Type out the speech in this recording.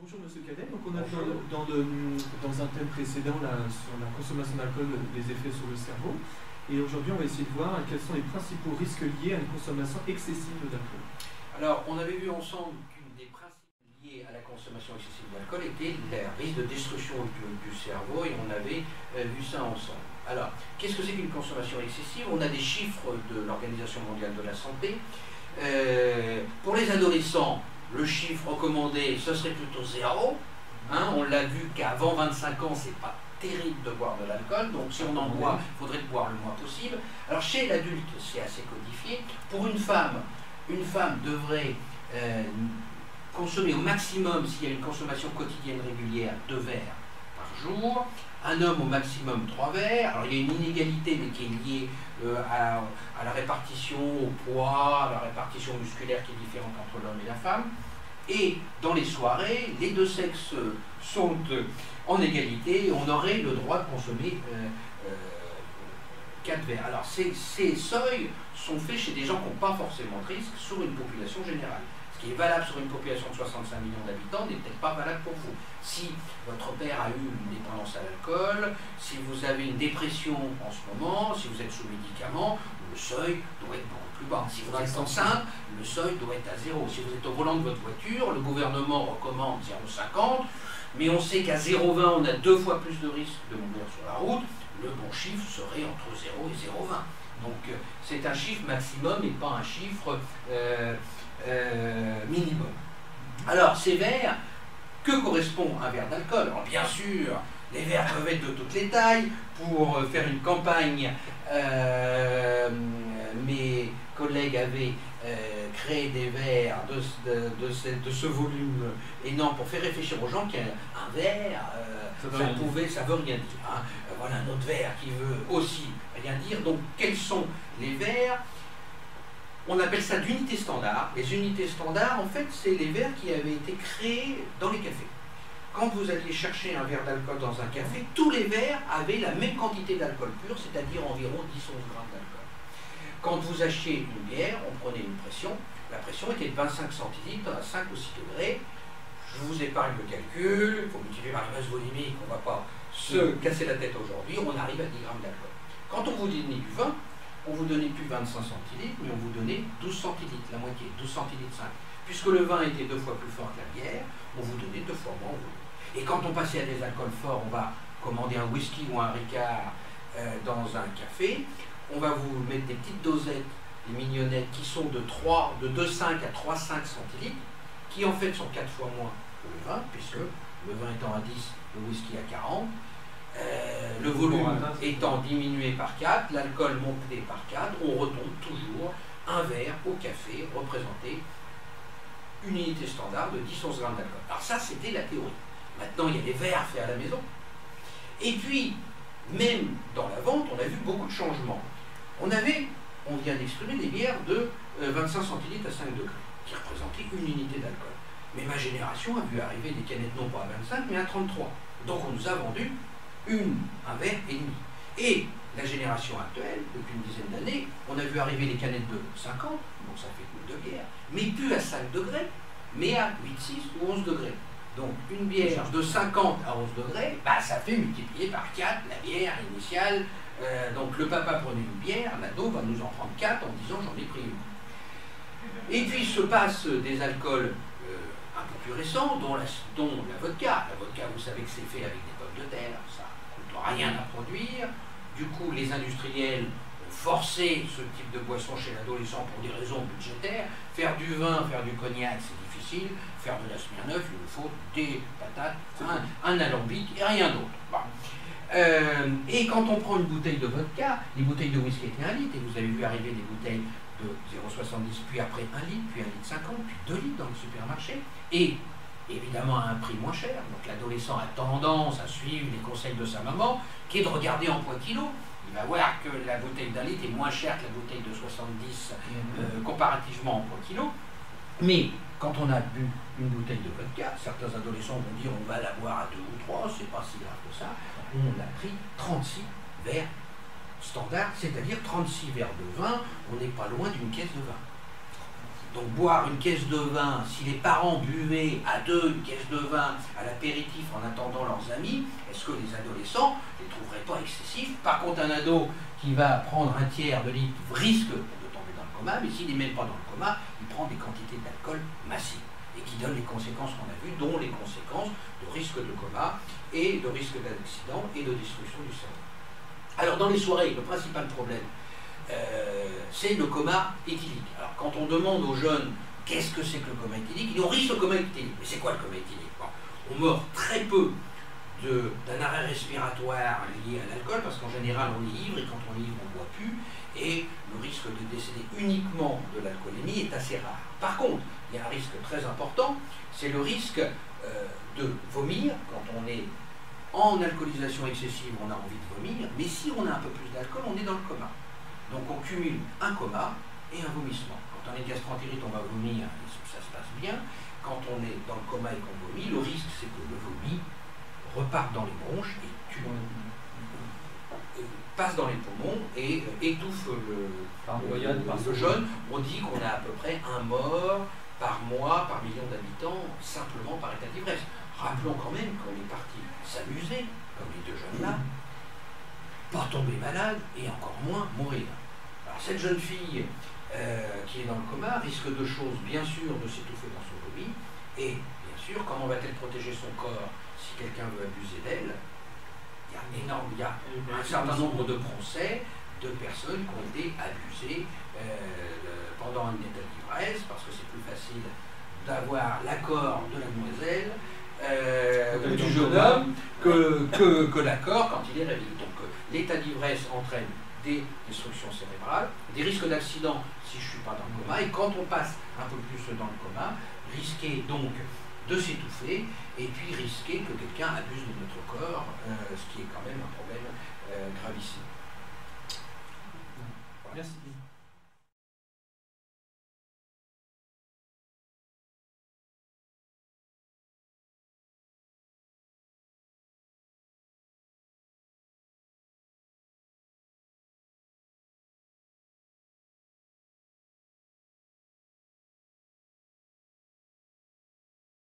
Bonjour Monsieur Cadet, donc on a vu dans un thème précédent là, sur la consommation d'alcool, les effets sur le cerveau, et aujourd'hui on va essayer de voir quels sont les principaux risques liés à une consommation excessive d'alcool. Alors on avait vu ensemble qu'une des principes liés à la consommation excessive d'alcool était le risque de destruction du cerveau, et on avait vu ça ensemble. Alors qu'est-ce que c'est qu'une consommation excessive? On a des chiffres de l'Organisation mondiale de la santé. Pour les adolescents, le chiffre recommandé, ce serait plutôt 0. Hein, on l'a vu qu'avant 25 ans, c'est pas terrible de boire de l'alcool. Donc si on en boit, il faudrait boire le moins possible. Alors chez l'adulte, c'est assez codifié. Pour une femme devrait consommer au maximum, s'il y a une consommation quotidienne régulière, 2 verres par jour. Un homme au maximum 3 verres. Alors il y a une inégalité, mais qui est liée à la répartition, au poids, à la répartition musculaire qui est différente entre l'homme et la femme. Et dans les soirées, les deux sexes sont en égalité et on aurait le droit de consommer 4 verres. Alors ces seuils sont faits chez des gens qui n'ont pas forcément de risque sur une population générale. Ce qui est valable sur une population de 65 millions d'habitants n'est peut-être pas valable pour vous. Si votre père a eu une dépendance à l'alcool, si vous avez une dépression en ce moment, si vous êtes sous médicaments, le seuil doit être beaucoup plus bas. Si vous êtes enceinte, le seuil doit être à 0. Si vous êtes au volant de votre voiture, le gouvernement recommande 0,50, mais on sait qu'à 0,20, on a 2 fois plus de risques de mourir sur la route. Le bon chiffre serait entre 0 et 0,20. Donc c'est un chiffre maximum et pas un chiffre minimum. Alors ces verres, que correspond un verre d'alcool? Alors bien sûr, les verres peuvent être de toutes les tailles. Pour faire une campagne, mes collègues avaient créé des verres de ce volume énorme pour faire réfléchir aux gens qu'un verre, ça veut rien dire. Hein. Voilà un autre verre qui veut aussi rien dire. Donc quels sont les verres? On appelle ça d'unités standards. Les unités standards, en fait, c'est les verres qui avaient été créés dans les cafés. Quand vous alliez chercher un verre d'alcool dans un café, tous les verres avaient la même quantité d'alcool pur, c'est-à-dire environ 10-11 grammes d'alcool. Quand vous achetiez une bière, on prenait une pression. La pression était de 25 centilitres à 5 ou 6 degrés. Je vous épargne le calcul, il faut multiplier par la masse volumique, on ne va pas se casser la tête aujourd'hui, on arrive à 10 grammes d'alcool. Quand on vous donnait du vin, on vous donnait plus 25 centilitres, mais on vous donnait 12 centilitres, la moitié, 12 centilitres 5. Puisque le vin était 2 fois plus fort que la bière, on vous donnait 2 fois moins. Et quand on passait à des alcools forts, on va commander un whisky ou un Ricard dans un café, on va vous mettre des petites dosettes, des mignonnettes qui sont de 2,5 à 3,5 centilitres, qui en fait sont 4 fois moins que le vin, puisque le vin étant à 10, le whisky à 40. Le volume étant diminué par 4, l'alcool monté par 4, on retombe toujours un verre au café représenté une unité standard de 10-11 grammes d'alcool. Alors ça, c'était la théorie. Maintenant, il y a des verres faits à la maison. Et puis, même dans la vente, on a vu beaucoup de changements. On vient d'exprimer des bières de 25 centilitres à 5 degrés, qui représentaient une unité d'alcool. Mais ma génération a vu arriver des canettes non pas à 25, mais à 33. Donc on nous a vendu un verre et demi. Et la génération actuelle, depuis une dizaine d'années, on a vu arriver les canettes de 50, donc ça fait une de bière, mais plus à 5 degrés, mais à 8, 6 ou 11 degrés. Donc une bière de 50 à 11 degrés, bah, ça fait multiplier par 4 la bière initiale. Donc le papa prenait une bière, l'ado va nous en prendre 4 en disant j'en ai pris une. Et puis se passe des alcools un peu plus récents, dont la vodka. La vodka, vous savez que c'est fait avec des pommes de terre, ça ne coûte rien à produire. Du coup, les industriels ont forcé ce type de boisson chez l'adolescent pour des raisons budgétaires. Faire du vin, faire du cognac, c'est difficile. Faire de la Smirnoff, il nous faut des patates, un alambic et rien d'autre. Bon. Et quand on prend une bouteille de vodka, les bouteilles de whisky étaient 1 litre, et vous avez vu arriver des bouteilles de 0,70, puis après 1 litre, puis 1,50 litre, puis 2 litres dans le supermarché, et évidemment à un prix moins cher. Donc l'adolescent a tendance à suivre les conseils de sa maman, qui est de regarder en poids kilo. Il va voir que la bouteille d'1 litre est moins chère que la bouteille de 70 comparativement en poids kilo. Mais quand on a bu une bouteille de vodka, certains adolescents vont dire on va la boire à 2 ou 3, c'est pas si grave que ça. On a pris 36 verres standards, c'est-à-dire 36 verres de vin, on n'est pas loin d'une caisse de vin. Donc boire une caisse de vin, si les parents buvaient à deux une caisse de vin à l'apéritif en attendant leurs amis, est-ce que les adolescents ne les trouveraient pas excessifs? Par contre, un ado qui va prendre un tiers de litre risque de tomber dans le coma, mais s'il n'est même pas dans le coma, il prend des quantités d'alcool massives et qui donnent les conséquences qu'on a vues, dont les conséquences de risque de coma et de risque d'accident et de destruction du cerveau. Alors dans les soirées, le principal problème, c'est le coma éthylique. Alors quand on demande aux jeunes qu'est-ce que c'est que le coma éthylique, ils disent on risque le coma éthylique. Mais c'est quoi le coma éthylique? Bon, on meurt très peu d'un arrêt respiratoire lié à l'alcool, parce qu'en général on est ivre, et quand on est ivre on ne boit plus, et le risque de décéder uniquement de l'alcoolémie est assez rare. Par contre, il y a un risque très important, c'est le risque de vomir. Quand on est en alcoolisation excessive, on a envie de vomir, mais si on a un peu plus d'alcool, on est dans le coma. Donc on cumule un coma et un vomissement. Quand on est gastroentérite, on va vomir, ça se passe bien. Quand on est dans le coma et qu'on vomit, le risque c'est que le vomi reparte dans les bronches et passe dans les poumons et étouffe le jeune. On dit qu'on a à peu près un mort par mois, par million d'habitants, simplement par état d'ivresse. Rappelons quand même qu'on est parti s'amuser, comme les deux jeunes là, pas tomber malade et encore moins mourir. Alors cette jeune fille qui est dans le coma risque de choses, bien sûr, de s'étouffer dans son vomi, et bien sûr, comment va-t-elle protéger son corps si quelqu'un veut abuser d'elle? Il y a un certain nombre de procès de personnes qui ont été abusées pendant un état d'ivresse, parce que c'est plus facile d'avoir l'accord de la demoiselle ou du jeune homme que l'accord quand il est réveillé. Donc l'état d'ivresse entraîne des destructions cérébrales, des risques d'accident si je ne suis pas dans le coma, et quand on passe un peu plus dans le coma, risquer donc de s'étouffer, et puis risquer que quelqu'un abuse de notre corps, ce qui est quand même un problème gravissime. Merci.